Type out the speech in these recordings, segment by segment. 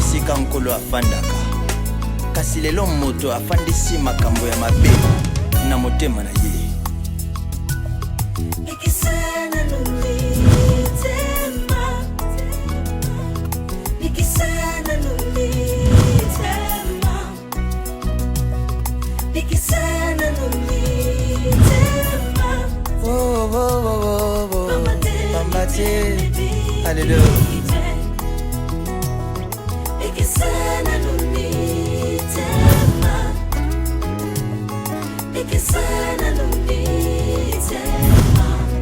esika nkolo afandaka kasi lelo moto afandisi makambo ya mabe na motema na ye. Alléluia.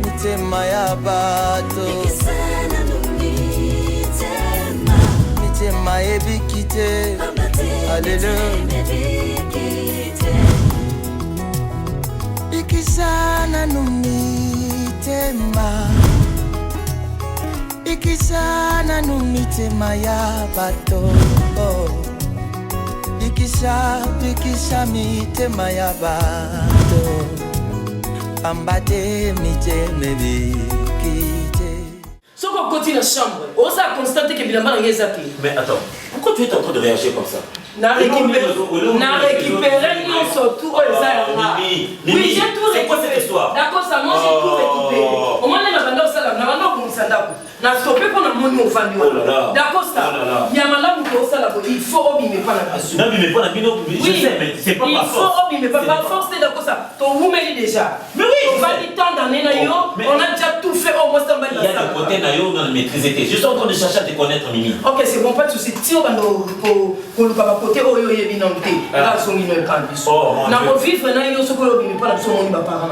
Mitema ya bato mitema ebikite. Alléluia. Ikisana numitema ikisana numitema ya bato ikisha mitema ya bato ambate miteme bikite. Soko côté la chambre, on a constaté que Bilamba n'a zappé. Mais attends, pourquoi tu es en train de réagir comme ça? N'a récupéré non surtout aux armes. Oui, j'ai tout récupéré. C'est quoi cette histoire? D'accord, ça moi j'ai tout récupéré. Au moins on a vendu ça là, on a vendu comme ça d'accord. On a stoppé pour le monde au vendu. D'accord ça. Il y a malade pour ça là, il faut obéir pas la passion. Non mais pas la bino, je sais mais c'est pas par force. Il faut obéir pas par force, c'est d'accord ça. Ton vous m'avez déjà. Mais oui, on va du temps d'année na yo, on a déjà tout fait au moins ça va. Il y a des côtés na yo dans le maîtriser. Je suis en train de chercher à te connaître Mimi. OK, c'est bon, pas de souci. Si on va pour le côté oh yo yebinonté. Là son mino est pas biso. Na ko vivre na yo so ko obéir pas la son moni ba parent.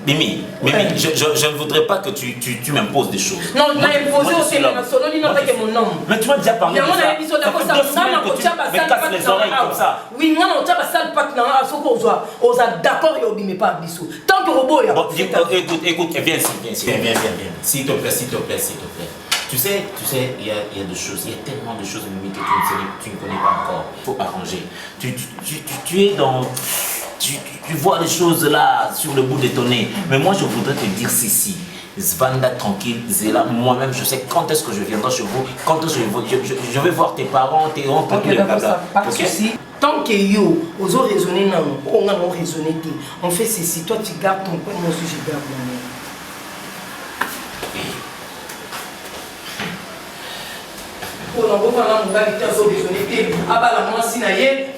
Mimi, je ne voudrais pas que tu m'imposes des choses. Non, tu m'as imposé aussi la solo ni non que mon nom. Mais tu m'as déjà parlé de ça. Ça fait 2 semaines que tu me casses les oreilles comme ça. Oui, non, on t'a pas sale pack na so ko on a d'accord yo obéir pas biso. Tant que robot ya. Écoute, viens. S'il te plaît. Tu sais, il y a des choses, il y a tellement de choses, Mimi, que tu ne connais pas encore. Il faut arranger. Tu es dans... Tu vois les choses là, sur le bout de ton nez. Mais moi, je voudrais te dire ceci. Zvanda, tranquille, Zéla, moi-même, je sais quand est-ce que je viendrai chez vous, quand est-ce que je vais voir tes parents, tes oncles, tout le blabla. Pas de souci. Tant que yo, os ont raisonné, on a raisonné, on fait ceci. Toi, tu gardes ton point, moi aussi, je garde mon nom. Pour l'envoyer mon gars, il t'a besoin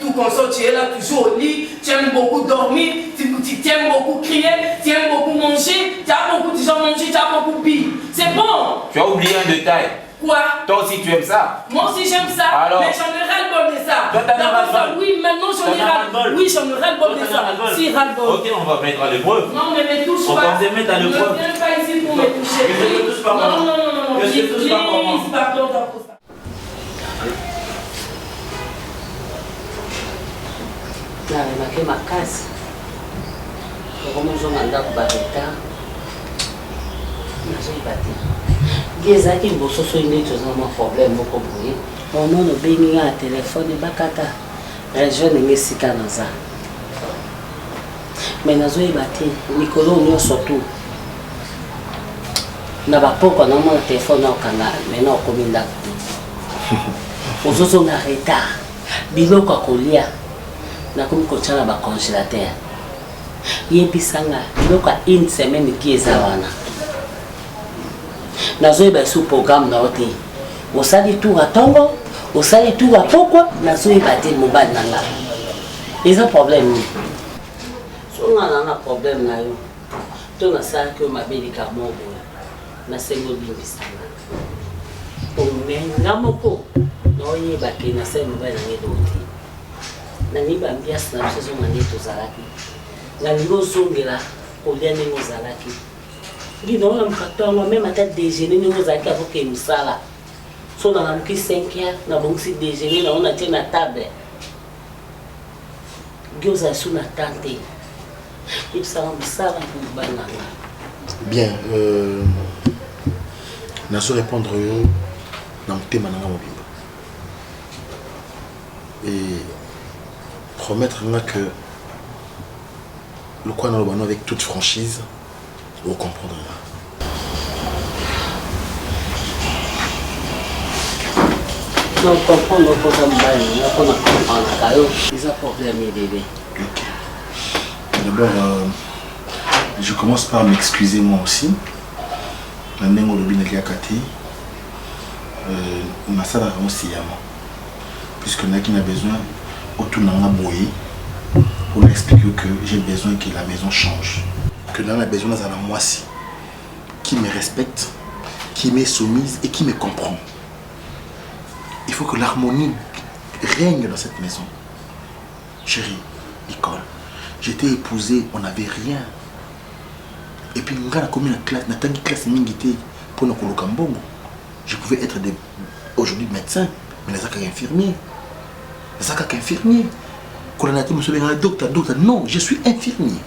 tout comme ça, tu es là toujours au lit, tu aimes beaucoup dormir, tu aimes beaucoup crier, tu aimes beaucoup manger, tu as beaucoup déjà mangé, tu as beaucoup bu. C'est bon. Tu as oublié un détail. Quoi? Toi aussi tu aimes ça? Moi aussi j'aime ça. Alors? Mais j'en ai ras-le-bol de ça. Toi t'en as ras-le-bol? Oui, maintenant j'en ai ras-le-bol. Oui, j'en ai ras-le-bol de ça. Si, ras-le-bol. Ok, on va mettre à l'épreuve. Non, mais me touche pas. On va se mettre à l'épreuve. Ne viens pas ici pour me toucher. Je ne touche pas moi. Non. Je ne touche pas moi. Pardon, na makasi okomozonga ndako bareta nazoyeba te ngi ezalaki liboso soki nde toza mwa problème moko boye onono obengi nga na telefone bakata région ndenge esika naza me nazoyeba te likolo nyonso tu na bapokwa na mona telefone naokanga mena okomi ndako ozozonga retard biloko ya kolia nakomi kotia na bacongélateur yebisanga biloko ya une semaine ki eza wana nazoyeba su programme na yo te osali tour ya ntongo osali tour ya pokwa nazoyeba te mobali na nga eza problème nini songa nanga problème na yo to nasalaki oyo mabelika moko nasengi obimbisanga omenga moko naoyeba ke nasali mobali nange doti naniba ambiasi na biso ezonga nde tozalaki nalingi ozongela kolia ndenge ozalaki nginaona mokaktango meme ata déjeuner ndenge ozalaki avoke mosala so nalamuki 5 heures nabongisi déjeuner nango natie na table ngi ozala su na tante yebisanga mosala mpo mobali nanga. Bien, nazo répondre yo na motema nanga mobimba et promettre que le coin dans le banon avec toute franchise, vous comprendrez. Non, comprendre pour ça, on a comprendre. Ils ont problème, bébé. Ok. D'abord, je commence par m'excuser moi aussi. La nengo lobi na kiakati. Masala aussi yama. Puisque n'a qui a besoin autour n'a boyer pour expliquer que j'ai besoin que la maison change. Que l'on a besoin d'un moi si qui me respecte, qui m'est soumise et qui me comprend. Il faut que l'harmonie règne dans cette maison. Chérie, Nicole, j'étais épousée, on n'avait rien. Et puis, comme une classe, une classe mingité pour nous colocambongo. Je pouvais être aujourd'hui médecin, mais les actes infirmiers. Les actes infirmiers. Quand on a dit, monsieur le docteur, non, je suis infirmier.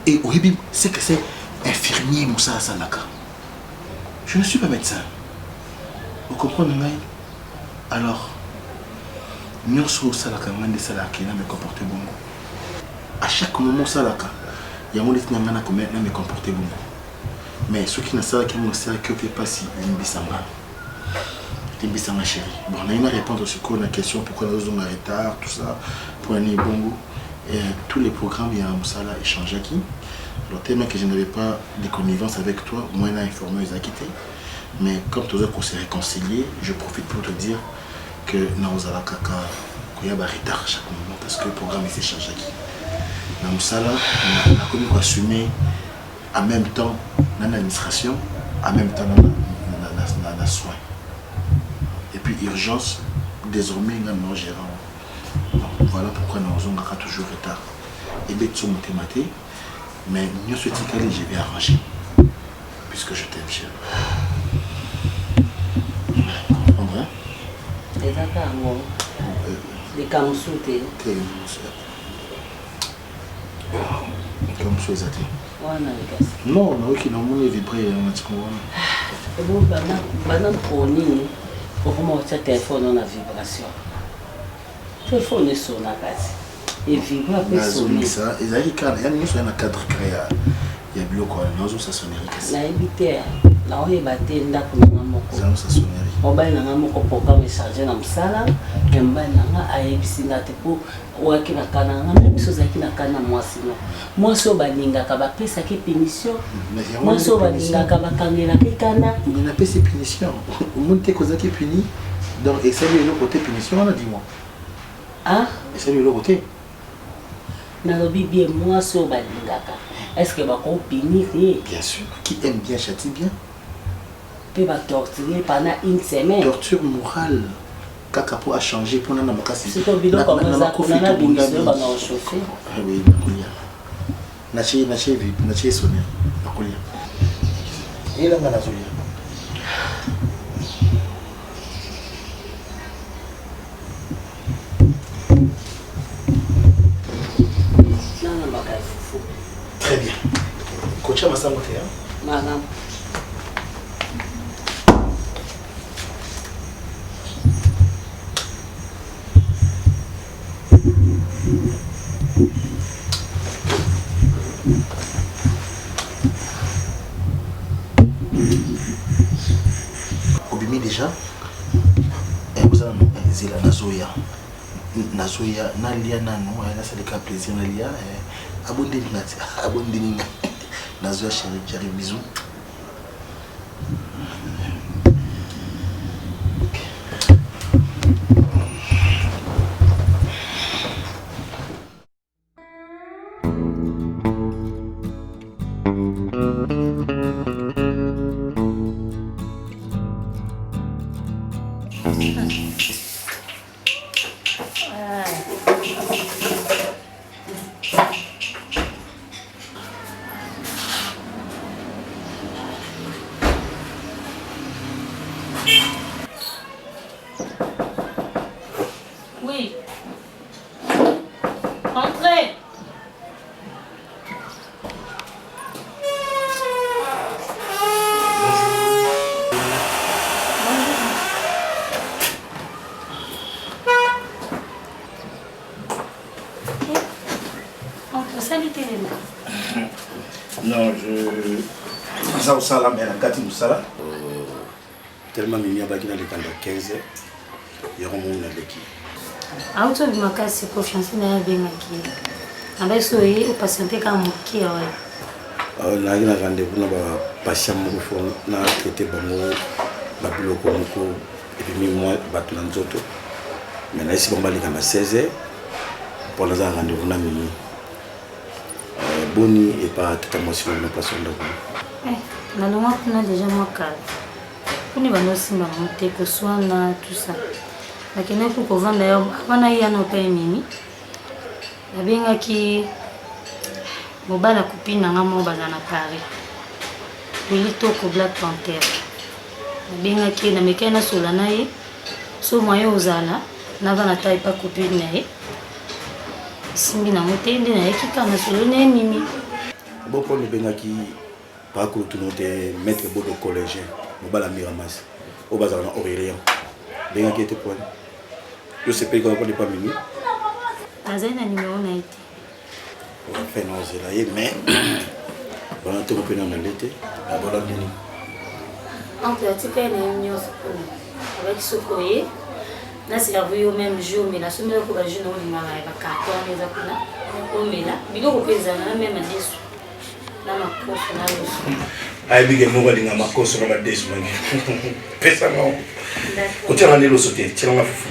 Et au début, c'est que c'est infirmier Moussa Salaka. Je ne suis pas médecin. Vous comprenez? Alors, nous sommes Salaka, nous sommes Salaka, nous me comporter bon. À chaque moment, Salaka, il y a mon état de me comporter bon. Mais ceux qui ne savent pas, nous savons que pas si Limbisanga. Limbisanga chérie. Bon, on a une réponse aussi à la question pourquoi nous sommes en retard, tout ça, pour un bongo. Et tous les programmes, il y a un Moussala échange qui. Alors, tellement que je n'avais pas de connivence avec toi, moi, on a informé les acquittés. Mais comme tu as s'est réconcilié, je profite pour te dire que Naozala Kaka, qu'il y a un retard à chaque moment parce que le programme est échangé qui. Dans Moussala, on a connu assumer en même temps l'administration, en même temps la soin. Et puis, urgence, désormais, nous gérons. Voilà pourquoi nous avons toujours retard. Et bien, tu m'as maté, mais nous souhaitons que je vais arranger. Puisque je t'aime, cher. Comprends? Les attaques, les camsoutes. Camsoutes, non, non, qui n'ont pas vibré, on a dit qu'on va. Maintenant, pour moi, ce téléphone a vibration. Le téléphone est sonné à casa. Et vibre après sonner. Ça, il y a un cadre créé. Il y a bloc, nous avons sa sonnerie. La évité, là où il battait, là où il y a sa sonnerie. On va y aller au programme chargé dans le salon. Et on va y aller à pour ouaki na kananga même chose qui na kana moi sinon moi so balinga ka ba pesa ki punition moi so balinga ka ba kangela ki kana il n'a pas ces punitions monte koza ki puni donc et c'est le côté punition on a dit moi ah et c'est le côté na lobi bien moi so balinga ka est-ce que ba ko punir bien sûr qui aime bien châtie bien peut ba torturer pendant une semaine torture morale Kaka pour a changé pour nous makasi. C'est comme bilo comme ça qu'on a bingiso ba na chauffer. Ah oui, nakulia. Nache sonia. Nakulia. Ila ngana zoya. Non bakay fufu. Très bien. Kocha masango te ya. Madame Obimi déjà vous avez zela nazoya nalia nano na salika plaisir nalia abondeli nati abondeli nazoya chérie j'arrive bisous. Oui. Entrez. Non, ça au salam, mais la carte du salam. tellement mimi abaki na lekanda 15 yako mon aleki auto bimakasi confiance na bengaki amba soyi o patienter ka moki wa na ina rendez-vous na ba patient mo fo na traiter bango ba biloko moko et puis moi batu na nzoto mais là ici bon ba lekanda 16h pour les rendez-vous na mimi boni et pas tout à moi sur la passion de na longa kuna déjà moi calme kuni bano simba monte ko soana tout ça lakini ko vanda yo bana yana pe mimi nabengaki mobala kupina ngamo bazana Paris wili to ko Black Panther nabengaki na mekena sola naye so moyo uzala na vana tai pa kupina naye simbi na motende na ekika na solo ne mimi bon pour le bengaki pas que tout notre maître bodo collégien mobala Miramas au bazar na Aurélien bengaki était point je sais pas quand on n'est pas mimi azana numéro na été on fait non c'est là mais on a tout repris dans l'été la bonne année en pratique na union avec sokoye na servi au même jour mais la semaine ko ba jeune on mara ba carton les akuna o mela biloko pesa na même adesso na makoso na leso ay bige mo balinga makoso na badesu mangi pesa ngo ko tira ndelo sote tira nga fufu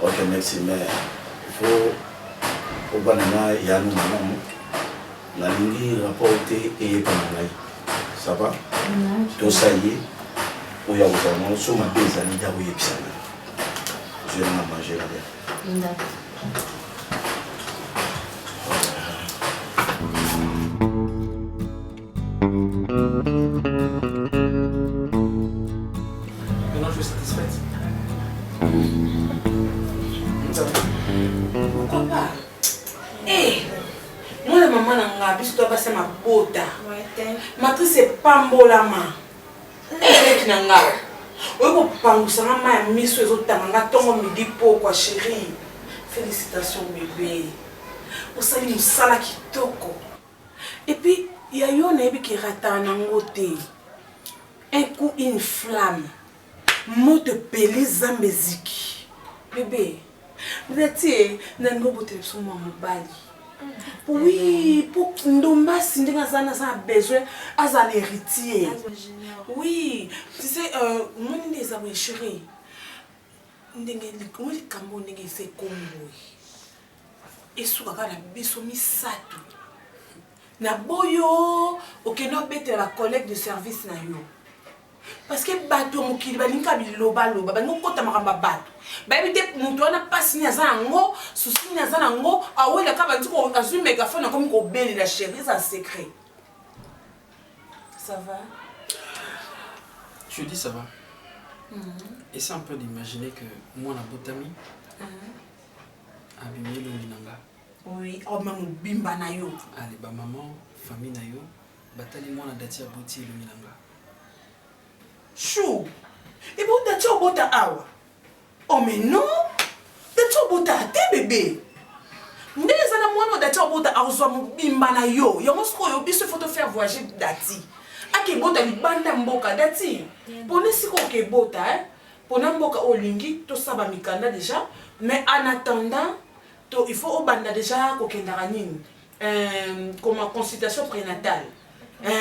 ok merci mais il faut au banana ya no mama na lingi rapporter et panalai ça va tout ça y est où il y a vraiment sur ma pesa ni da oui pisana je vais manger là d'accord. Maintenant, je suis satisfaite. Pourquoi pas? Eh, moi la maman n'a pas vu passer ma bota. Matrice c'est pambolama. Eh, qui n'a pas. Oui, pour pangouser ma mère mis sur les autres tangas, ton midi pour quoi chérie. Félicitations bébé. Au salut nous sala qui toko. Et puis il y a eu un ébi qui rata nangote. Un coup une flamme. Mot de pelé zambeziki. Bébé. Bébé tiens, nango bote sur moi mobali. Oui, pour Ndomba Sindinga Zana a besoin à un héritier. Oui, tu sais, moi je les avais chéris. Comment les Camerounais c'est comme moi. Et sur la bisomi satou. Na boyo, ok no bête la collègue de service na yo. Parce que bateau mokili balinka biloba loba bango kota makamba bateau. Ba bite mutu ana pasi nya zango, susi nya zango, awela ka bantu ko azui mégaphone comme ko beli la chérie ça secret. Ça va? Je dis ça va. Essaie un peu d'imaginer que moi na botami abimé le minanga. Oui, oh maman bimba na yo. Allez ba maman, famille na yo, batali moi na dati ya boti le minanga. Chou. Et bon dati obota awa. Oh mais non. Dati obota te bébé. Ndele zana mwana dati obota awzo bimba na yo. Yo mosko yo biso faut te faire voyager dati. Ake bota libanda mboka dati. Pone siko ke bota pona mboka olingi to saba mikanda déjà, mais en attendant il faut au banda déjà kokendara nini comme consultation prénatale.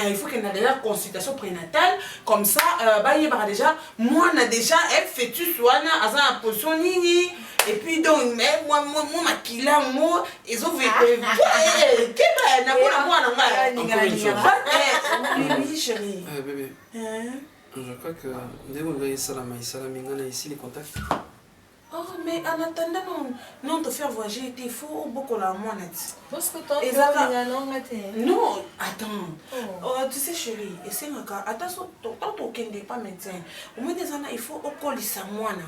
Il faut qu'il y ait déjà consultation prénatale comme ça bah il y déjà moi on a déjà un fœtus soit à position nini et puis donc mais moi makila moi ils ont fait que na moi oui chérie bébé je crois que dès qu'on va ici les contacts. Oh, mais en attendant, non, te faire voyager, il faut beaucoup la monnaie. Parce que toi, non, attends. Oh, tu sais, chérie, et c'est un cas. Attention, tant qu'il n'est pas médecin. Au moins, des années, il faut coller sa moine.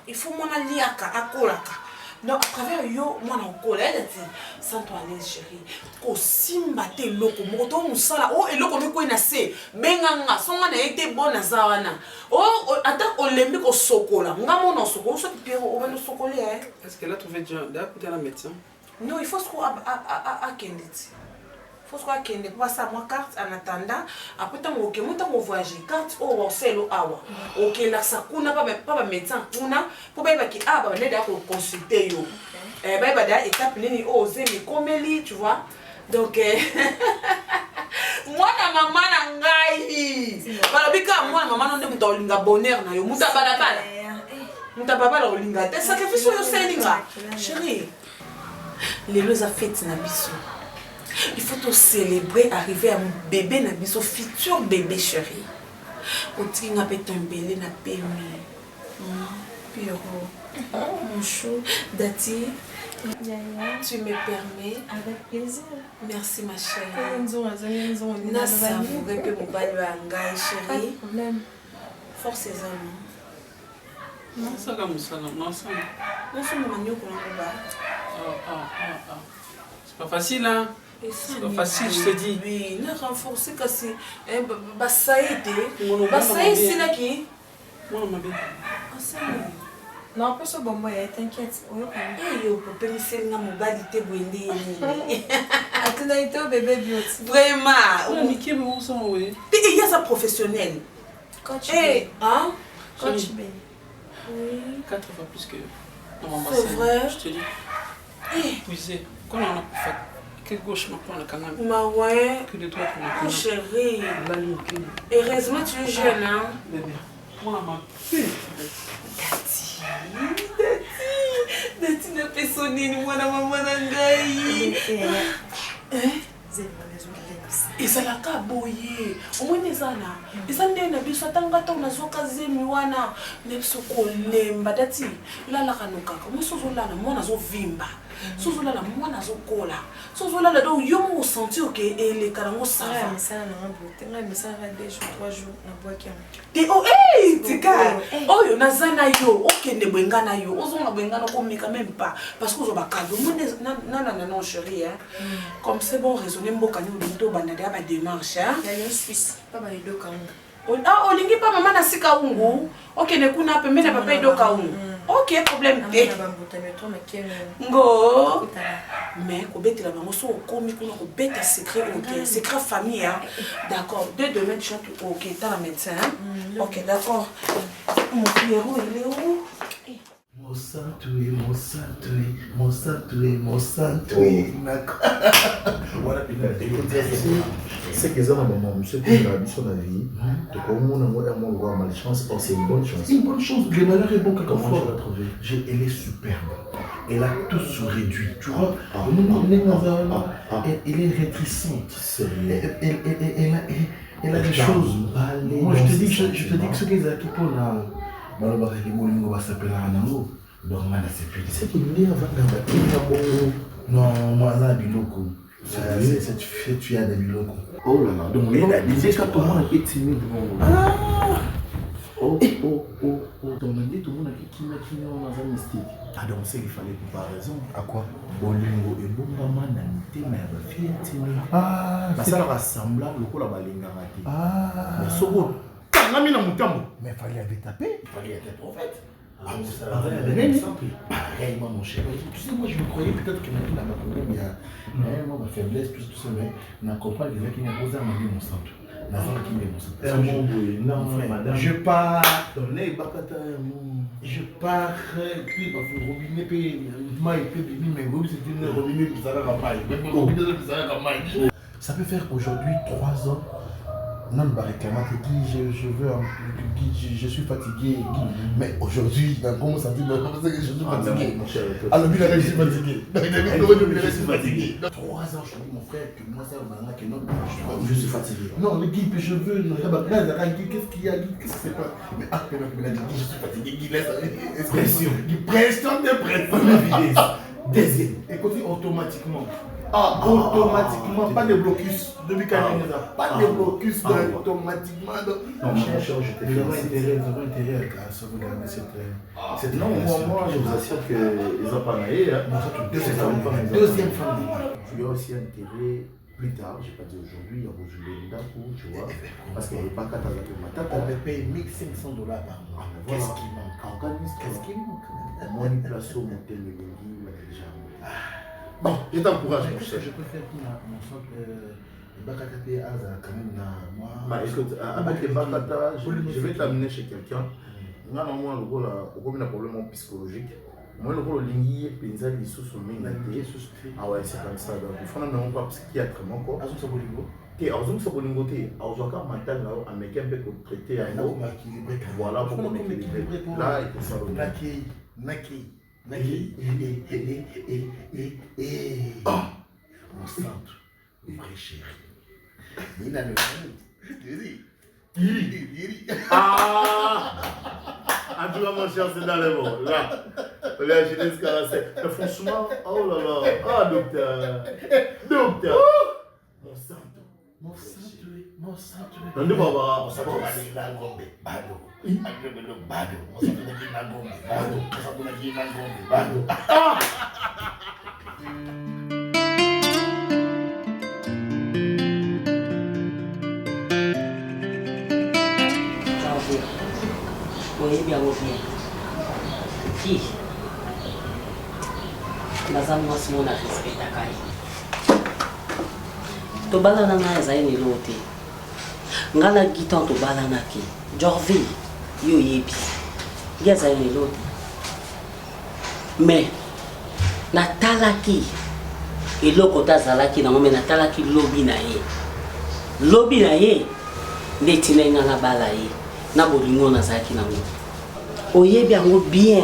Il faut mon liaka, à kolaka. Donc, à travers yo, moi, on colle, sans toi, allez, chérie. Ko simba te loko, moto musala, oh, et loko ne koina se, benganga, son a été bon à Zawana. Oh, attends, on l'aime au sokola. Ngamo non soko, so tu on va nous socoler, hein. Est-ce qu'elle a trouvé déjà d'écouter la médecin? Non, il faut se à Kendit. faut se croire qu'il n'est pas ça moi carte en attendant après tant OK moi tant voyager carte au selo awa OK là ça kuna pas médecin kuna pour ba ki ba ne da ko consulter yo ba da étape nini oser me komeli tu vois donc moi na maman na ngai bala bika moi maman non de mutolinga bonheur na yo muta bala bala muta baba la olinga te sacrifice yo selinga chérie les lois fêtes na biso il faut tout célébrer arriver à mon bébé na biso futur bébé chérie o tinga peut un belé na pemi Pierrot mon chou Dati tu me permets avec plaisir merci ma chérie na savourer que mon bal ngai chérie force ses hommes non ça comme ça non ça c'est pas facile hein. C'est pas facile, je te dis. Oui, ne renforcer que c'est ça c'est là qui non pas ce bon boy t'inquiète yo papa mi c'est na modalité bwende atuna ito bébé beauty vraiment Mickey mais où sont oui il y a ça professionnel coach hein coach B oui 4 fois plus que c'est vrai je te dis épuisé quand on a fait quelle gauche maintenant le canal ma ouais que de toi pour le chérie heureusement tu es jeune hein bébé moi ma Dati na pesonini mwana mama na ngai ezalaka boye omoni ezana eza nde na biso atanga ntango nazwaka zemi wana nde biso kolemba dati lalaka no kaka mosi ozolala mwana azovimba so ozolala mwana azokola so ozolala donc yo mo osentir oke eleka nango sava tika oyo naza na yo okende bwenga na yo ozonga bwenga na komika même pas parce que ozoba kado nanana non chérie comme c'est bon raisonner mboka ni olingi obanda de ba démarche olingi pa mama na sika ungu okende kuna pembeni na papa edoka ungu ok problème te ngo mais kobetela bango so okomi kuna kobeta secret ok secret famille d'accord dès demain tu chantes ok t'as la médecin ok d'accord mon Pierrot il est où Voilà, c'est que ça, maman, monsieur, qui a dit son avis, de comment on a voir malchance, c'est une bonne chose. Une bonne chose, le malheur est bon quelquefois. Comment tu l'as trouvé? Elle est superbe. Elle a tout se réduit. Tu vois, elle est rétrécissante. Elle a des choses. Moi, je te dis que ce qu'ils ont qui pour la. Va s'appeler Anango. Donc, c'est une idée avant de non, moi, là, biloko. Cette fille a des biloko. Oh là là, donc, il a dit que tout le monde est timide. Oh. Donc, on a dit tout le monde qui m'a dans un mystique. Ah, donc, c'est qu'il fallait comparaison. À quoi? Bolingo et Bombama n'anité, mais la fille est timide. Ah, c'est ça rassemblable, le coup, la balinga raté. Ah, mais c'est bon. Mais il fallait aller taper. Il fallait être prophète. Pareil, moi, mon cher. Tu sais, moi, je me croyais peut-être que maintenant, ma problème, il y a ma faiblesse, tout ça, mais on comprend que les gens qui n'ont pas mon centre. Non, madame. Je pars. Je pars. Puis, robinet, puis, ça peut faire aujourd'hui 3 ans. Non, bah réclamant que je veux, je suis fatigué, mais aujourd'hui, dans comment ça dit, je suis fatigué. Alors, lui, je suis fatigué. Je suis fatigué. 3 ans, je dis mon frère que moi, ça va que non, je suis fatigué. Non, le guide, je veux, qu'est-ce qu'il y a, qu'est-ce que c'est pas. Mais je suis fatigué, Guy laisse pression. Pression de pression. Deuxième. Et continue automatiquement. Automatiquement, pas de blocus de Mikaïna, pas de blocus automatiquement. Non, je vraiment intérêt à sauvegarder cette. Non, moi, je vous assure qu'ils ont pas naïe. Deuxième famille. Tu as aussi intérêt plus tard, je n'ai pas dit aujourd'hui, il y a aujourd'hui Ndako, tu vois, parce qu'il n'y avait pas qu'à on me paye $1,500 par mois. Qu'est-ce qui manque? Qu'est-ce qui manque? Moi, une place au motel, mais déjà. Bon, je t'encourage, mon cher. Je préfère que mon centre Bakakate Aza quand même moi. Bah écoute, avec les Bakata, je vais t'amener chez quelqu'un. Moi, moi, le rôle, un problème psychologique. Moi, le rôle, l'ingi, pinza, il sous ah ouais, c'est comme ça. Donc, il faut même pas psychiatre, mon corps. Azum Sabolingo. Et Azum Sabolingo, Azouaka mental, on est qu'un peu traité à un voilà, pour qu'on équilibre. Là, il faut savoir. Naki. Mon centre, le vrai chéri. Il a le Ah! En tout cas, mon cher, c'est dans le bon. Là, la jeunesse caracée. Mais franchement, oh là là. Ah, docteur. Mon centre. Non, ne va pas. Ah! oyebi yango bien ki naza mwasi mo na respectaka ye tobalana na ezali lelo te nga na gitan tobalanaki Jorvi yo oyebi nge ezali lelo te me natalaki eloko te azalaki nango me natalaki lobi na ye nde tina nga na bala ye na bolingo nazalaki nango oyebi yango bien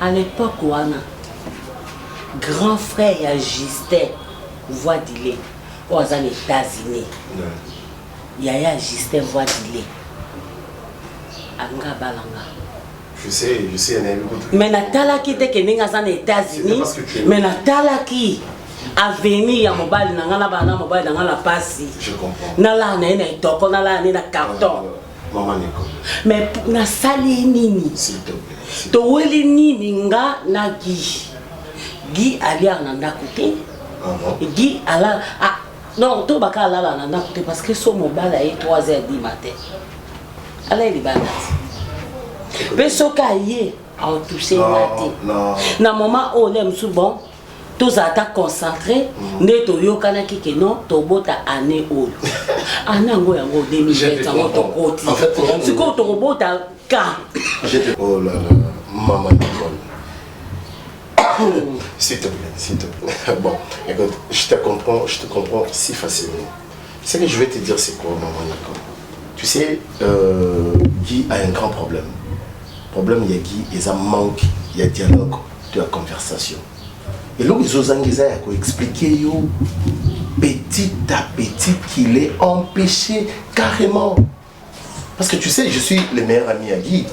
à l'époque wana grand frère ya Justin voix d'ile oyo aza na États-Unis yaya Justin voix d'ile anga balanga je sais mais natalaki te ke ndenge aza na États-Unis mais natalaki avenir ya mobali na nga na bana mobali na nga na pasi nalala na ye na etoko nalala na ye na carton Maman Nico. Mais na sali nini? S'il te plaît. Toweli nini nga na Guy alia na ndako te. Guy ala non to baka ala na ndako te parce que son mobile est 3h du matin. Ala li bana. Pesoka ye a touché matin. Non. Na moment o le msu bon. Tous attaques concentrés, ne to yokanaki ke non to bota année oyo. Anango yango 2020 yango to koti. En fait, c'est quoi to bota ka? Oh là là, maman Nicole. S'il te plaît. Bon, écoute, je te comprends si facilement. Ce que je vais te dire, c'est quoi, maman Nicole? Tu sais, Guy a un grand problème. Problème, il y a Guy, il y a manque, il y a dialogue, de la conversation. Et là, ils ont expliqué petit à petit qu'il est empêché carrément. Parce que tu sais, je suis le meilleur ami à Guy.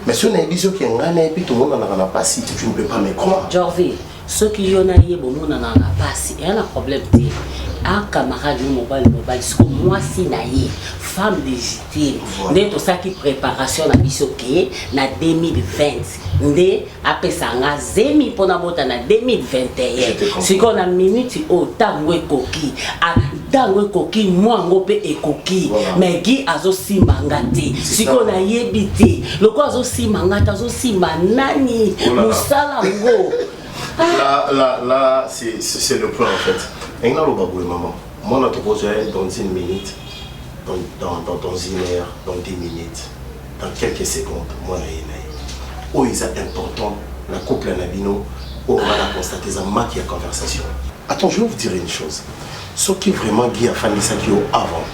Mais si on a un bisou qui est un et puis tout le monde n'en a pas si tu ne peux pas me croire. Jorvi, ceux qui ont un n'en a pas si. Il y a un problème. Un camarade mobile, ce que moi si naïe, femme légitime, n'est tout ça qui préparation à bisoké na 2020. Ndé après ça nga zemi pona bota na 2021. Si qu'on a minute au tangwe koki, a tangwe koki moi ngope e koki. Mais Guy azo si mangati. Si qu'on a yebité, le quoi azo si mangata azo si manani musala ngo. Là, c'est le plan en fait. Et là, maman, moi, on a proposé dans 1 minute, dans 1 heure, dans 10 minutes, dans quelques secondes, moi, oh, il est important, la couple Nabino, on va la constater, ça marque la conversation. Attends, je vais vous dire une chose. Ce qui est vraiment Guy a fait ça avant,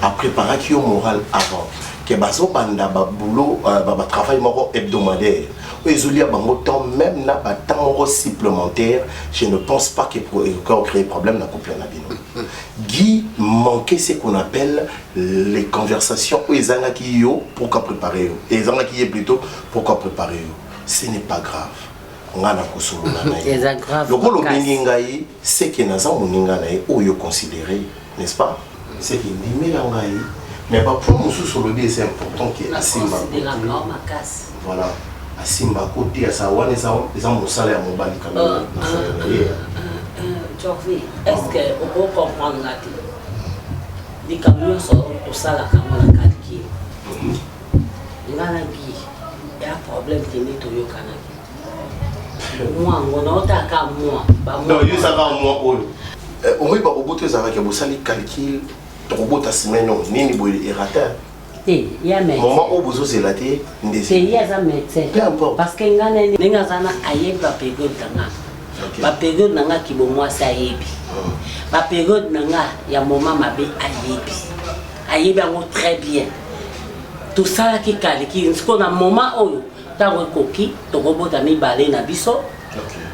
a préparé qui au moral avant, que baso banda boulot, travail hebdomadaire. Même na temps supplémentaire, je ne pense pas qu'il pourrait créer problème dans le couple Nabino. Guy manquait ce qu'on appelle les conversations où ils ont qui pourquoi préparer et ils ont qui plutôt pourquoi préparer. Ce n'est pas grave. On a c'est grave. Le rôle de c'est que nous avons où considéré, n'est-ce pas? C'est qu'il dit mais pour nous sur le c'est important qu'il y ait assez voilà. Simba côté à sa one et ça les gens salaire mon bali quand même. Est-ce que on peut comprendre là les camions sont au salaire comme la calque. Il y a un problème qui n'est pas au Canada. Moi, on a qu'à moi. Non, il y a moi. Au moins, au bout de ça, il y a des calculs. Au bout de la semaine, il y a des errateurs. Il y a des moment où vous osez la tête, il y a des médecins. Parce que nga nene nga zana aye ba période nga. Ba période nga ki bo moi ça yebi. Ba période nga ya moment mabe ayebi. Ayebi ngo très bien. Tout ça qui calcule, ce qu'on a moment où ta rekoki, to robota mi balé na biso.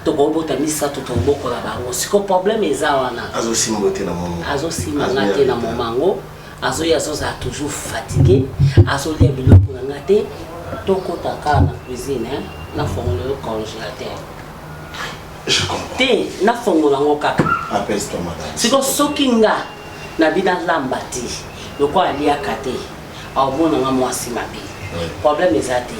To robota mi sa to boko la bango. Ce que problème est ça wana. Azo simbote na moment. Azo simbote na moment. Azo ya zo za toujours fatigué. Azo lia biloko na ngate. Toko taka na cuisine, na fongola le congélateur. Je comprends. Te na fongola ngo kaka. Apaise-toi madame. Siko sokinga na bina lambati. Loko alia kate. Au bon nga mwasi mabi. Problème ezate.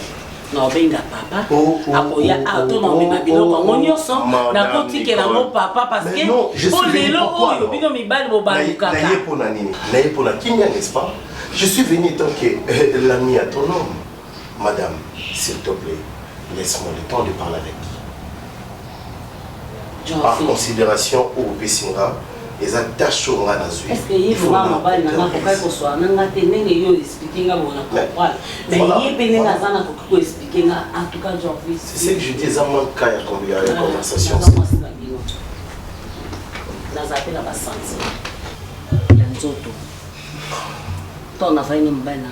Na obenga papa. Akoya ato na omema biloko ngonyo so na kotike na mo papa parce que pour lelo oyo bino mibali bo baluka. Na yepo na nini? Na yepo na kimia n'est-ce pas? Je suis venu tant que l'ami à ton homme. Madame, s'il te plaît, laisse-moi le temps de parler avec lui. Par considération au Pessinga, les attaches sont là dans est-ce que il faut mobile na ko ka ko so na ngate nenge yo expliquer nga bona comprendre mais il peut nga zana ko expliquer nga en tout cas j'envie c'est ce que je dis à mon cas il y a une conversation na zape la basanti ya nzoto to na vaina mobile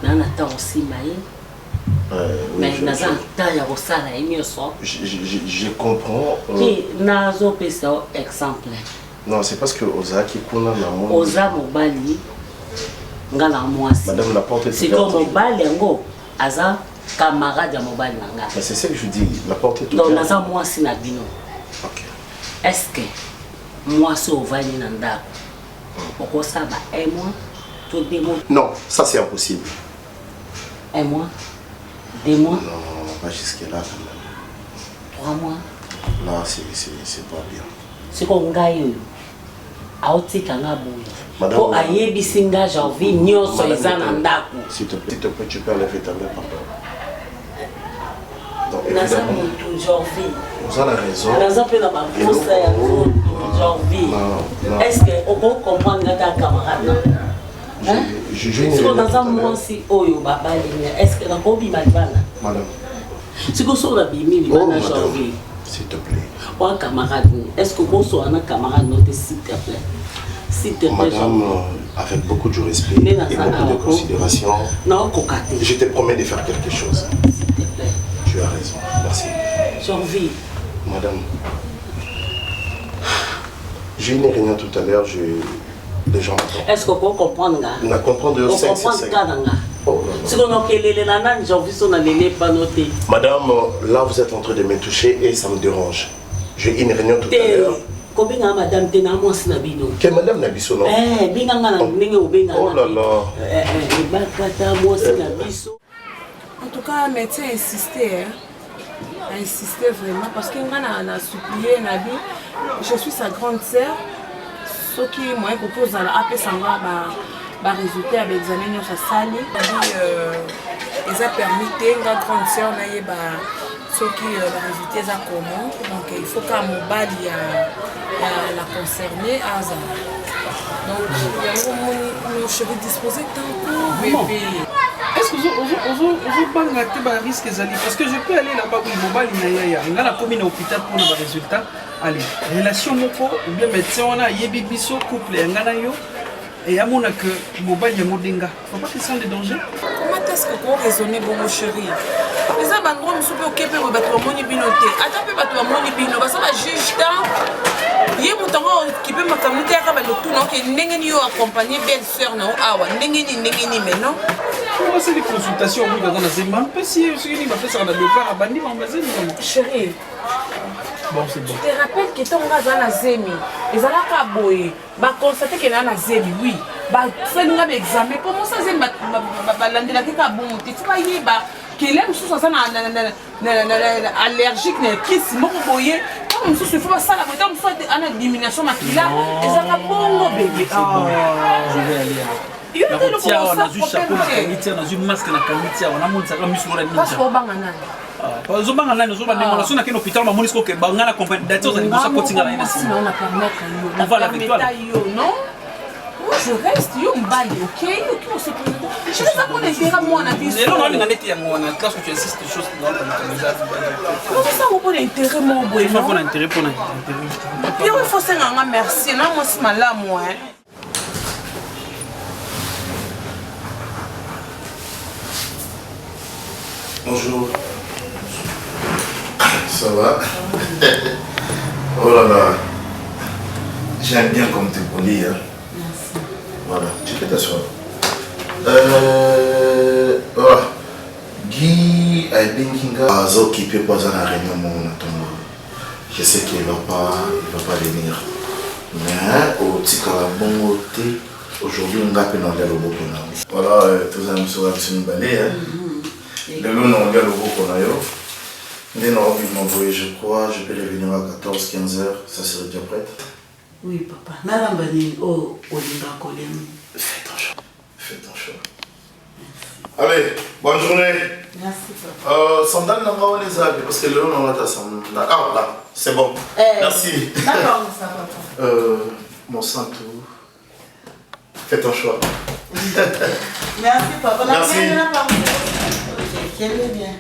na na ta aussi maye mais je comprends. Nazo pesa exemple. Non, c'est parce que Ozaki kuna na monde. Oza mobali ngala mwasi. Madame la porte est ouverte. C'est comme mobali ngo aza camarade ya mobali nanga. Mais c'est ce que je dis, la porte est ouverte. Donc naza mwasi na bino. OK. Est-ce que mwasi ovani na ndako? Pourquoi ça va un mois tout démo? Non, ça c'est impossible. Un mois? 2 mois? Non, pas jusque-là quand même. 3 mois? Là, c'est pas bien. C'est comme Gaïo. Aotika nga boye. Ko ayebi singa janvier nyonso eza na ndako. S'il te plaît, tu peux enlever ta main, papa. Donc, évidemment, janvier. Vous avez raison. Naza pe na ba posa ya janvier. Est-ce que on peut comprendre ta camarade? Si on a un mois si oyo baba est-ce que la bobi malvana? Madame. Si on sort la bimi malvana janvier. S'il te plaît. Ou camarade, est-ce que on soit un camarade notre s'il te plaît? S'il te plaît. Madame, avec beaucoup de respect et beaucoup de considération, je te promets de faire quelque chose. S'il te plaît. Tu as raison. Merci. Janvier. Madame. J'ai une réunion tout à l'heure, les gens m'attendent. Est-ce qu'on peut comprendre? On a compris de 5 Madame, là vous êtes en train de me toucher et ça me dérange. J'ai une réunion tout à l'heure. Que madame Nabiso, non? Oh là là. En tout cas, le médecin a insisté. A insisté vraiment parce que a supplié Nabi. Je suis sa grande sœur. Ce qui moi propose à la AP Sangwa va résulter avec l'examen de sa salle. Ils ont permis que la grande sœur n'aille pas ce qui va résulter à comment. Donc il faut qu'à mon bal la concerner à ça. Donc il y a un chéri disposé tant que bébé. Est-ce que vous avez un risque parce que je peux aller là-bas où mon bal il y a la commune hôpital pour le résultat. Allez, relation moko ou bien médecin on a yebi biso couple ngana yo et ya mona que mobile ya modenga. Faut pas qu'ils sont des dangers. Comment est-ce que vous raisonnez bon mon chéri? Les abandons me soupe occupé au bateau moni binoté. Attends peu bateau moni bino parce que juge ta yé mon temps qui peut m'accompagner à le tout non que n'engeni yo accompagner belle sœur non awa n'engeni mais non. Comment c'est les consultations oui dans la semaine peu si il va faire ça dans le bar à bandi magasin chéri. Bon, c'est bon. Je te rappelle que ton gars a zemi. Ils allaient pas boyer. Bah constater qu'il a zemi, oui. Bah faire un examen. Comment ça zemi? Bah l'année là qui a bon. Tu vois y bah qu'il aime sous ça allergique n'est qui si mon boyer. Comme si je fais ça la boîte, on fait une diminution maquilla. Ils allaient bon bébé. Je vais aller. On a juste chapeau, on a une masque, on a un muscle. Parce qu'on va ozobanga nani ozobande mona so nakende hôpital mamoni siko ke banga na candidature ozali bosa kotinga na ye na nsima on va avec toi non moi je reste yo mbali ok on se pose je sais pas qu'on intérêt moi na biso lelo nalinga neti yango wana classe que tu insistes des choses non ça vous pose intérêt moi boy il faut intérêt pour intérêt puis il faut senga merci na moi si malamu hein. Bonjour. Ça va? Oh là là. J'aime bien comme tu es poli. Hein? Merci. Voilà, tu peux t'asseoir. Voilà. Guy Aibinkinga a occupé pas à la réunion mon attendre. Je sais qu'il va pas venir. Mais au Tikalabon aujourd'hui on va peine dans le beau. Voilà, tous les amis sont une balai. Le long on regarde le beau qu'on a eu. Dès qu'on envie de m'envoyer, je crois, je peux revenir à 14-15 heures, ça serait déjà prête. Oui, papa. Nalambani au Olinga Kolem. Fais ton choix. Fais ton choix. Allez, bonne journée. Merci, papa. Sandal n'a pas les habits parce que le long on a ta sandal. Ah, là, c'est bon. Merci. D'accord, ça, papa. Mon santo. Fais ton choix. Merci, papa. Merci. Quel est bien.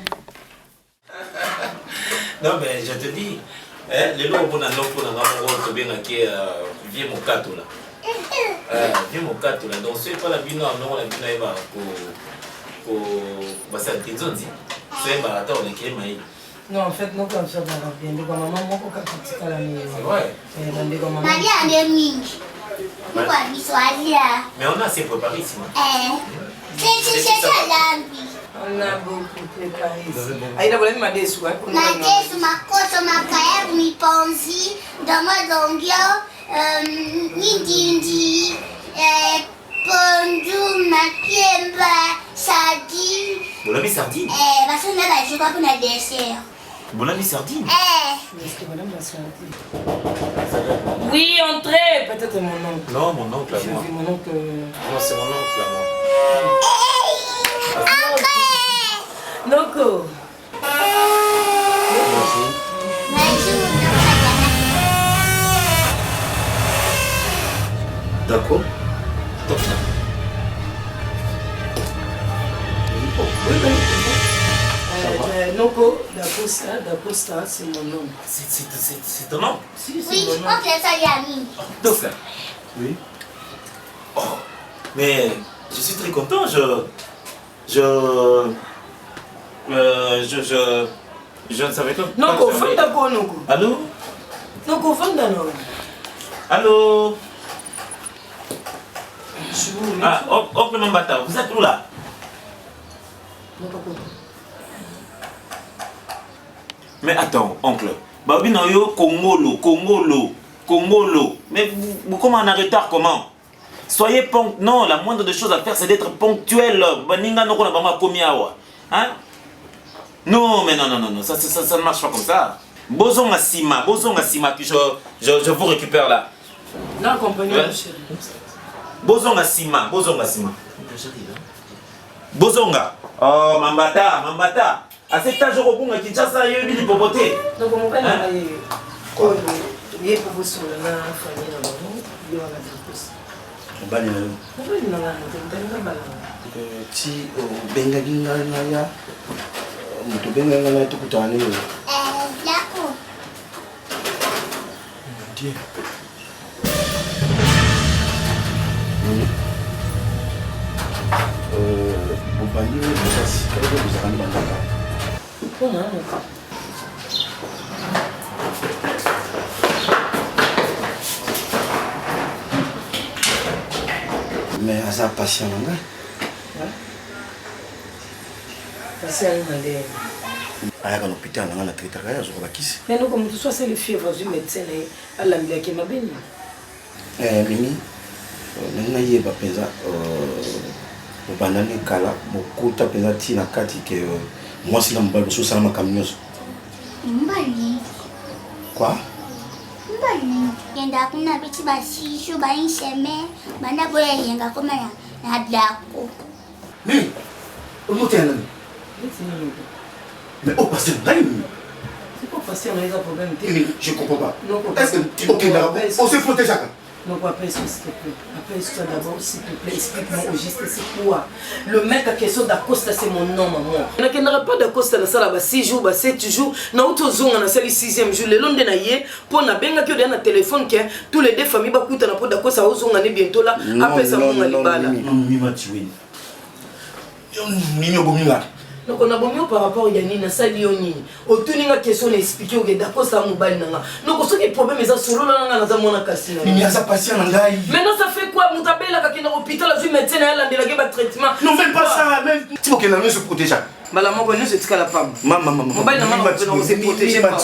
Non, mais je te dis, les lois pour nous bien qui vient mon cato là. Vient mon cato là. Donc, c'est pas la bino, non, la bino pour passer à tes zones. C'est pas attends, on est qui est non, en fait, non, comme ça, bien. De maman, moi, quand tu as la maison. C'est vrai. Mais on a assez préparé ici. C'est ça. On a beaucoup préparé ici. Aïda, vous avez demandé sous quoi? Madesu, makoso, makaya, miponzi, domodongyo, nindindi, pondu, makiemba, sardine. Vous l'avez sardine? Parce qu'on a je crois qu'on a dessert. Vous l'avez sardine? Est-ce que madame la sardine? Oui, entrez. Peut-être mon oncle. Non, mon oncle à moi. Je vis mon oncle. Non, c'est mon oncle à moi. Noko. D'accord. Noko, D'Acosta, c'est mon nom. C'est ton nom? Si, oui, je pense que ça y a mis. Docteur. Oui. Oh, mais je suis très content. Je ne savais pas. Noko, fanda ko Noko. Allô? Noko, fanda no. Allô? Ah, Oncle Mambata, vous êtes où là? Mais attends, oncle. Babi no yo Congolo. Mais vous comment en retard comment? Soyez ponctuel. Non, la moindre des choses à faire c'est d'être ponctuel. Baninga no kona bama komi awa. Hein? Non, mais non, ça ne marche pas comme ça. Bozonga Sima, que je vous récupère là. Non, compagnie, ouais. Chérie. Bozonga Sima. Bozonga. Oh, Mambata. À cet âge, au Congo, Kinshasa, il y a eu des popotés. Donc, mon père a eu. Il y a pour vous sur la famille, il y a ti bengaki ngai na ya moto bengaki ngai na tokutana nini Yako. Dieu. Bobali bosasi kaka bozakani bandaka mpona mais aza patient na ngai ayaka na hôpital na ngai na traitaka ye azokoba kisi noko moto so asali fièvre azwi médecin na ye alambilaki mabeni mimi nalinga yeba mpenza obandani kala bokuta mpenza ntina kati ke mwasi na mobali boso osala makambo nyonso Mbali. Quoi? Mbali. Yenda kuna biti basishu bainsheme banda boya yenga koma na dako. Mais, on monte à l'année. Mais au passé, là, c'est pas facile, on a un problème. Je comprends pas. Est-ce que ok, d'accord, on se protège à donc après, s'il te plaît, appelle-toi d'abord, s'il te plaît, explique-moi au juste c'est quoi. Le mec à question d'Acosta, c'est mon nom, maman. Il n'y a pas d'Acosta dans ça, 6 jours, 7 jours. Nous avons tous les 6e jour. Le long de l'année, pour na benga qui a un téléphone qui tous les deux familles va coûter na pour d'Acosta aux ongane bientôt là. Après ça, on a libala. Mima tué. Mimi obomila. Donc on a bon par rapport à Yanina Salioni. Au tout n'a question d'expliquer que d'accord ça mobile nanga. Donc ce qui est problème c'est solo là dans mon casino. Mais ça patient ngai. Maintenant ça fait quoi Moutabela quand il est à l'hôpital la médecin elle a délégué le traitement. Non fais pas ça même. Tu veux que la se protège. Maman connaît c'est ce la femme. Maman. Mobile nanga on se protéger pas.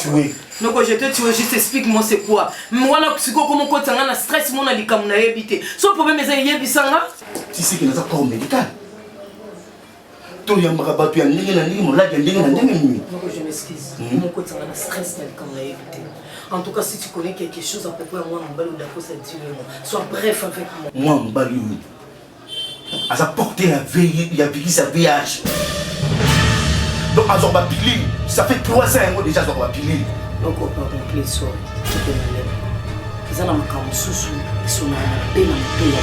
Donc je te tue juste explique-moi c'est quoi. Moi na psycho comment ko tanga na stress mon ali comme na éviter. Ce problème c'est yebisanga. Tu sais que nous avons corps médical. Je m'excuse. Mon côté, on a stress comme on a évité. En tout cas, si tu connais quelque chose à propos de moi, on va le d'accord, sois bref avec moi. Moi, on va lui. Elle a porté la veille, il a pris sa VH. Donc, elle a pilé. Ça fait 3 ans déjà, elle a pilé. Donc, pardon, plaît, sois. Ils ont un camp sous ils sont en paix dans le pays.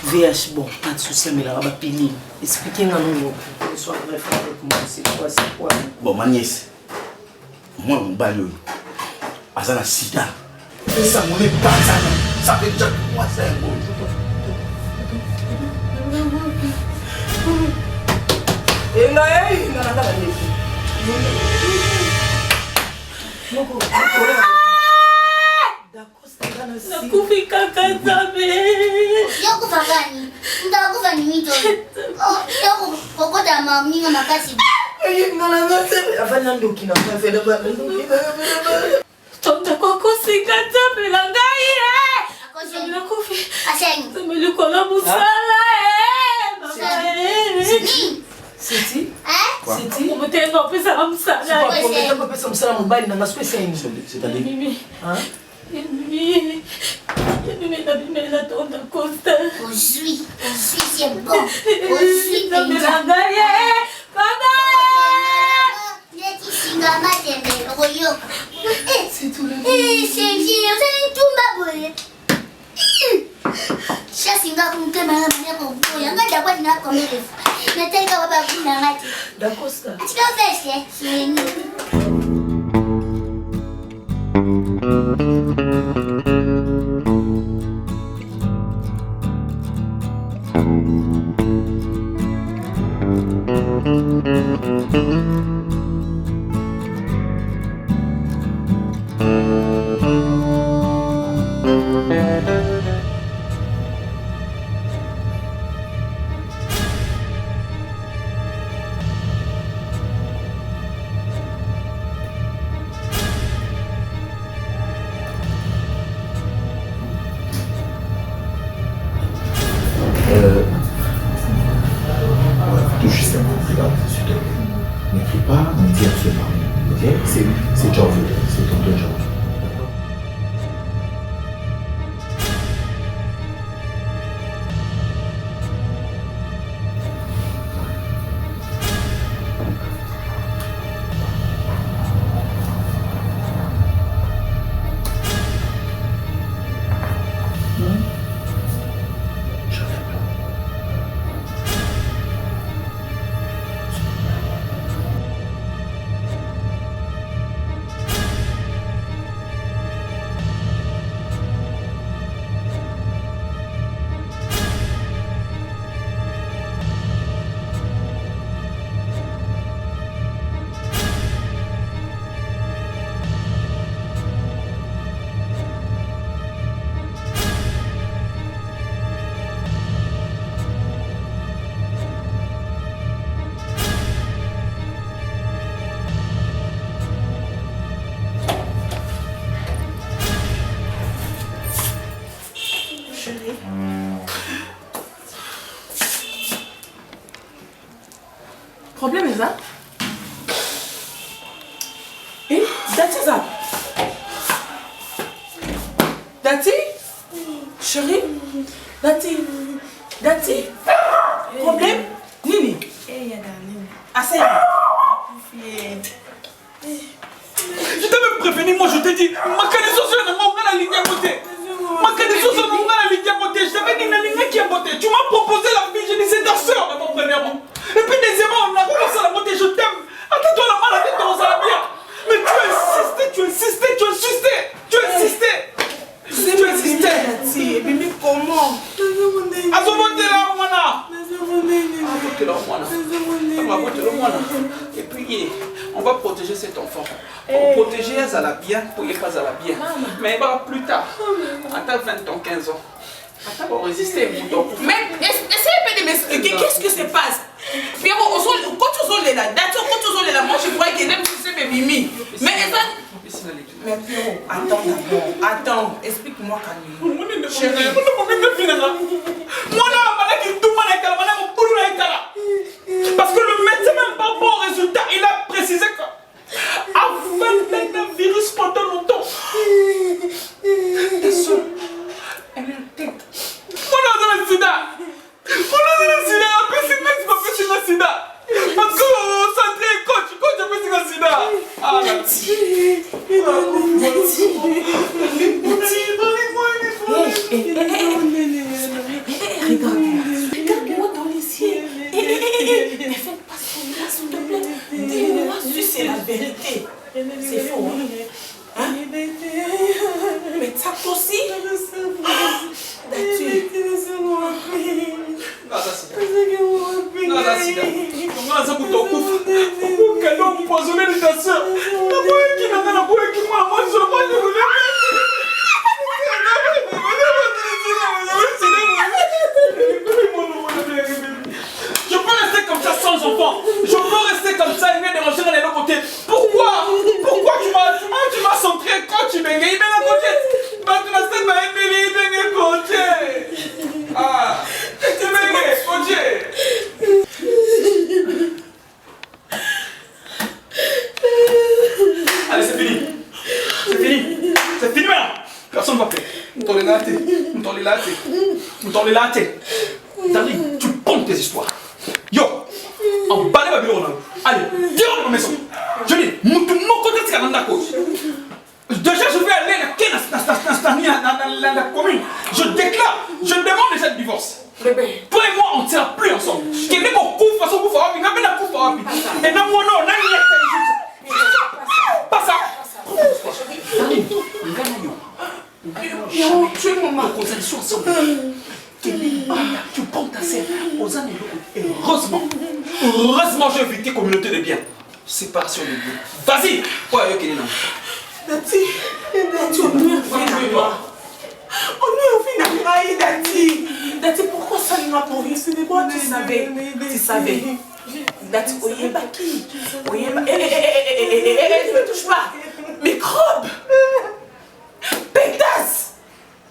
VH, bon, pas de soucis, mais là, on va piler. Expliquez-moi, nous, sois bref avec moi, c'est quoi. Bon, ma nièce, moi, mon balou, elle a un sida. Et ça ne m'est pas ça. Ça fait déjà 3 ans. Et là, Nakufi kaka zabe. Yoko fagani. Ndakufa ni mito. Oh, yoko kokota maminga makasi. Ngala ngase. Afanya ndoki na kwa na ndoki. Tonda koko sikata pela ngai eh. Akoje nakufi. Asengi. Semeli kola musala eh. Siti. Siti? Eh? Siti? On mettait un peu ça musala. C'est pas ça musala mon bail na ngasko sengi. C'est-à-dire hein? Ennemi, la tonde à Costa. Aujourd'hui, c'est bon. Aujourd'hui, c'est bon. C'est tout le monde. C'est tout ma boule. Chasinga kumke mara mara kwa yanga dakwa tina komele. Nataka baba kuna ngati. Da Costa. Atika veste. Sini. Tout juste un peu, regarde, s'il te plaît. N'écris pas, ne dis absolument rien. Ok? C'est Georges, c'est tonton Georges. Problème est ça? Eh, Dati ça? Dati? Chérie? Dati? Dati? Problème? Nini? Eh, ya darling. Assez. Dani, moi je te dis, ma connaissance est dans la ligne à côté. Ma connaissance est dans la ligne à côté. Je t'avais dit la ligne qui est à côté. Tu m'as proposé la vie, j'ai dit c'est ta soeur d'abord, premièrement. Et puis deuxièmement, on a commencé à la beauté, je t'aime. Attends-toi la maladie dans la bien. Mais tu as insisté. Et puis comment? Et puis on va protéger cet enfant. Pour protéger Azala bien, pour y pas Azala bien. Mais plus tard, attends 20 ans, 15 ans. Attends, on va résister. Mais essayez de m'expliquer qu'est-ce que se passe. Pierrot, quand tu es là, moi je croyais qu'il aime tous ces mimi. Mais Pierrot, attends, explique-moi calmement. Chérie. Parce que le médecin, même par rapport au résultat, il a précisé que avant d'être un virus pendant longtemps, ta soeur, elle est en tête. On a dans le sida. Après, c'est le sida. Parce que centré coach après, c'est le sida. Ah, Regarde-moi dans les yeux. Ne faites pas ça, s'il te plaît. Dis-moi si c'est la vérité. C'est faux, hein? Mais ça aussi. Je peux rester comme ça sans enfant. Je peux rester comme ça et me déranger dans les deux côtés. Pourquoi tu m'as centré quand tu m'as gagné à côté. Tu m'as resté à côté. Ah, tu m'as gagné côté. Allez, c'est fini. C'est fini maintenant. Personne ne va faire. Dani, tu pontes tes histoires. Yo, en bas de Babylone. Allez, dehors de ma maison. Je dis, mon côté c'est dans la cause. Déjà, je vais aller dans la commune. Je déclare, je demande déjà le divorce. Toi et moi, on ne sera plus ensemble. Quel est mon coup face au coup fort? Il n'a pas de coup fort. Et non, mon nom, pas ça. Tu es mon mari. Tu prends ta sœur aux années. Heureusement, j'ai évité communauté de biens. Séparation de biens. Vas-y. Ouais, ok, non. Dati, Dati, pourquoi ça ne m'a pas vu? C'est des bois, tu savais. Dati, Oyebaki. Ne me touche pas. Microbe. Pétasse.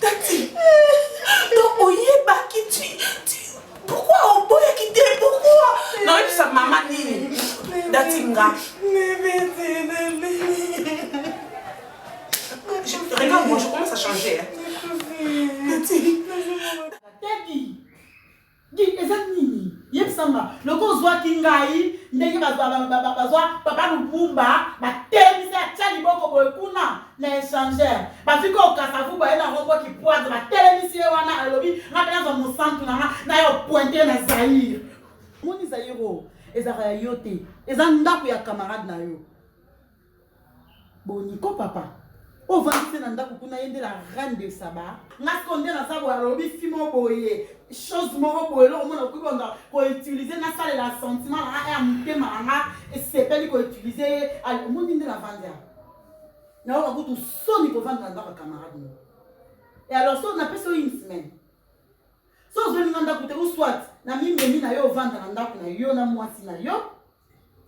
Dati. Donc, Oyebaki, pourquoi on peut quitter? Pourquoi? Non, ça maman Nini. Dati, nga. Regarde-moi, je commence à changer. loko ozwaki ngai ndenge bazwa papa lubumba batelemisi atia liboko boye kuna na échangeur bazwi kokasa vu baye na rombo kipoise batelemisi ye wana alobi nga mpe nazwa mosantu nanga nayo pointe na Zaire moni Zaire o ezaka ya yo te eza ndako ya camarade na yo boniko papa ovandisi na ndako kuna ye nde la reine de Saba nga sikonde na sabo alobi fimo boye chose moko boye loko mona okibonga koutilize nasalela sentiment nanga ya motema nanga esepeli koutilize omoni nde na vandi awa naoka kutu soni kovanda na ndako ya camarade mo et alors so napesi oyo une semaine so ozolinga ndako te uswat na mimemi na yo ovanda na ndako na yo na mwasi na yo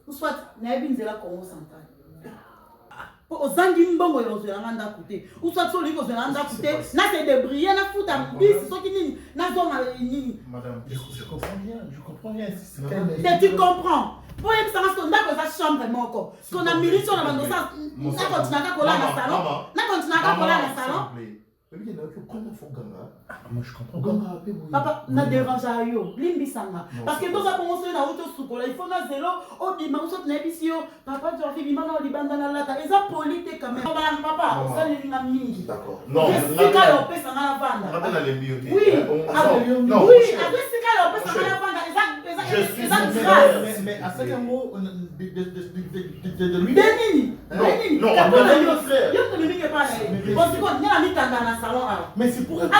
uswat nayebi nzela Congo central ozangi mbongo elozwelanga ndako te uswat so olingi ozwelanga ndako te na se débrouiller na futa bisi soki nini nazonga nini. Madame, je comprends bien. Tu comprends? Pour y ça, on a une chambre moko. On a milité sur la bande ça. Na continue à coller dans le salon. Na continue à coller dans le salon. Mais il y en a qui prennent un ganga. Moi je comprends. Ganga, papa, na dérange à yo, limbisanga. Parce que tout ça pour moi, na auto soukola, il faut na zéro, au bima, on saute nebisio, papa, tu as fait bima, on libanda la lata, et ça polité quand même. Papa, on s'en est dit mingi. D'accord. Non, c'est quand on peut s'en aller à vendre. On a les biotiques. Oui, non, oui, après c'est quand on peut s'en aller à vendre, je suis grâce. Mais à ce mot de lui. Denini. Non, on va dire notre frère. Mais c'est pour être.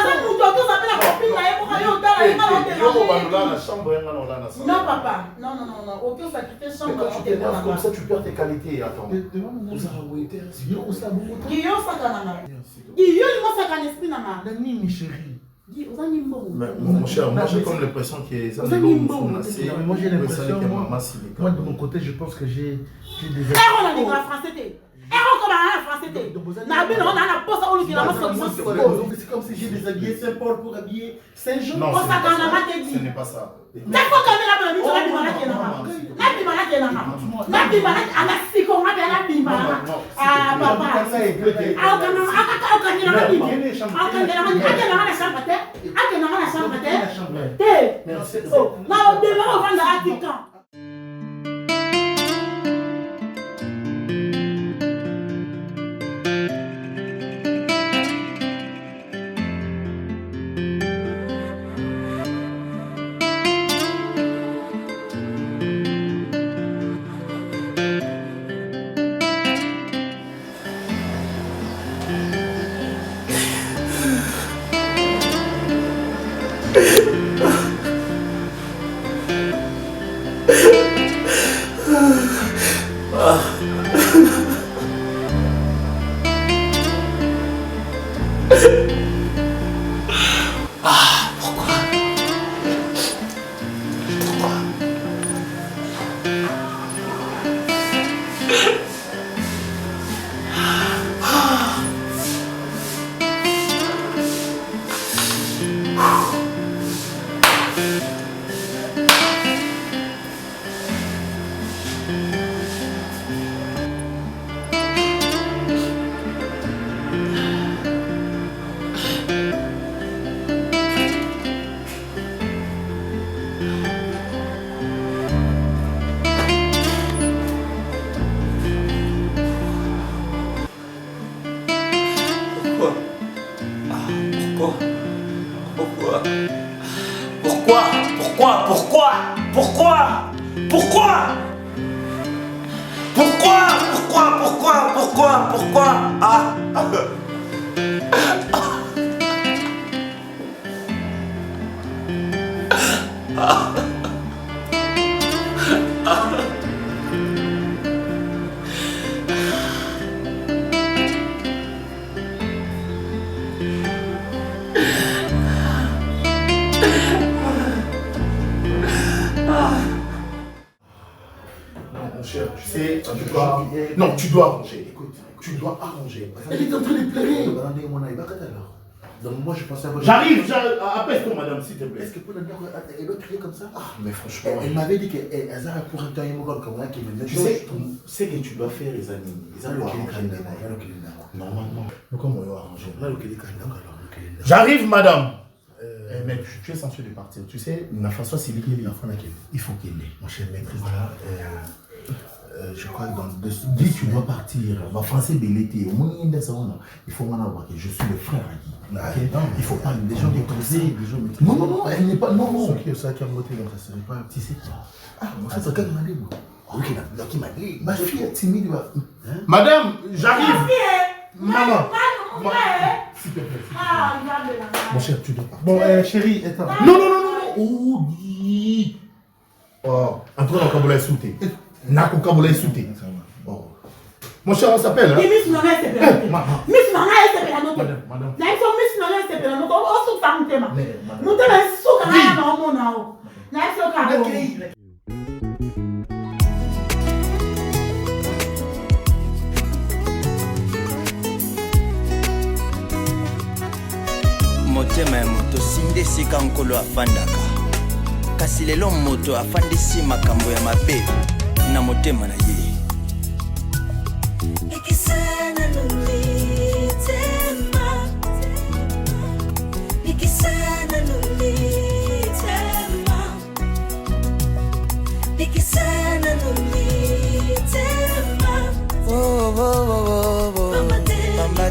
Non, papa. Non. Aucun sacrifice chambre. Quand tu t'énerves comme ça, tu perds tes qualités. Attends. Guillaume, mon cher, moi j'ai comme l'impression qu'il y a moi j'ai l'impression, moi de mon côté, je pense que j'ai des. C'est comme si j'ai des habillés Saint-Paul pour habiller Saint-Jean. Non, ce n'est pas ça. Non, tu dois arranger. Écoute, tu dois arranger. Elle est en train de pleurer. Donc moi je pensais avoir... J'arrive, apaise-toi madame s'il te plaît. Est-ce que pour la dire elle doit crier comme ça? Ah mais franchement... Elle m'avait dit qu'elle a pour un temps comme là qui venait. Tu sais ce que tu dois faire les amis. Normalement. Donc comment on va arranger? J'arrive madame. Mec, tu es censé de partir. Tu sais, François c'est lui qui est l'enfant laquelle. Il faut qu'il ait. Mon cher maîtrise là. Je crois que dès que tu dois partir, va français de l'été, au moins il faut m'en avoir. Je suis le frère à Guy. Il faut pas des gens maîtriser. Non, elle n'est pas. Non. Ce qui est ça qui a voté, donc ça serait pas. Tu sais quoi? Ah, moi, ça, c'est quand il m'a dit. Ok, là, qui m'a dit. Ma fille est timide. Madame, j'arrive. Maman. S'il te plaît. Mon cher, tu dois pas. Bon, chérie, attends. Non. Oh, Guy. Oh, entre dans le Kaboula sauté. Nako Kaboula sauté. Bon. Mon cher, on s'appelle. motema ya moto sinde esika nkolo afandaka kasi lelo moto afandisi makambo ya mabe na motema na ye.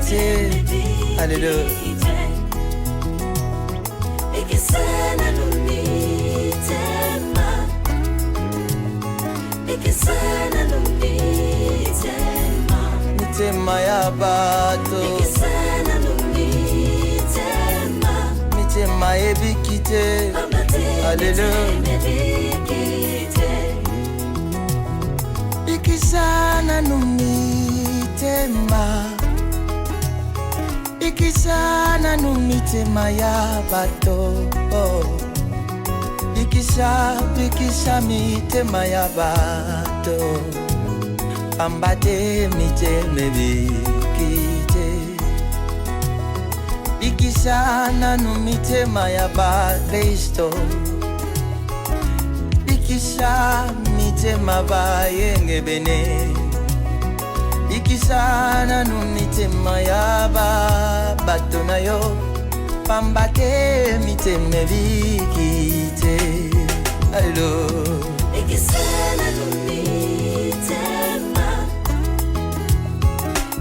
kite. Alléluia. Mitema ya bato, mitema ebikite. Alléluia. Ikisana numitema, ikisana numitema ya bato. Bikisa mitema ya bato. Ambate miteme bikite. Bikisana numitema ya bakristo. Bikisa mitema bayenge bene. Bikisana numitema ya bato na yo. Pambate miteme bikite. Alléluia. Bikisana numitema,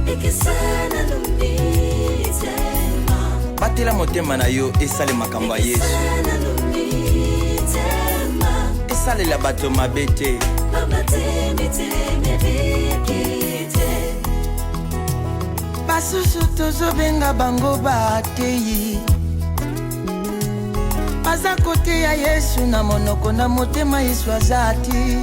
bikisana numitema. Batela motema na yo esale makambo ya Yesu. Esale la bato mabete. Basusu tozobenga bango bateyi. Baza kote ya Yesu na monoko na motema Yesu azati.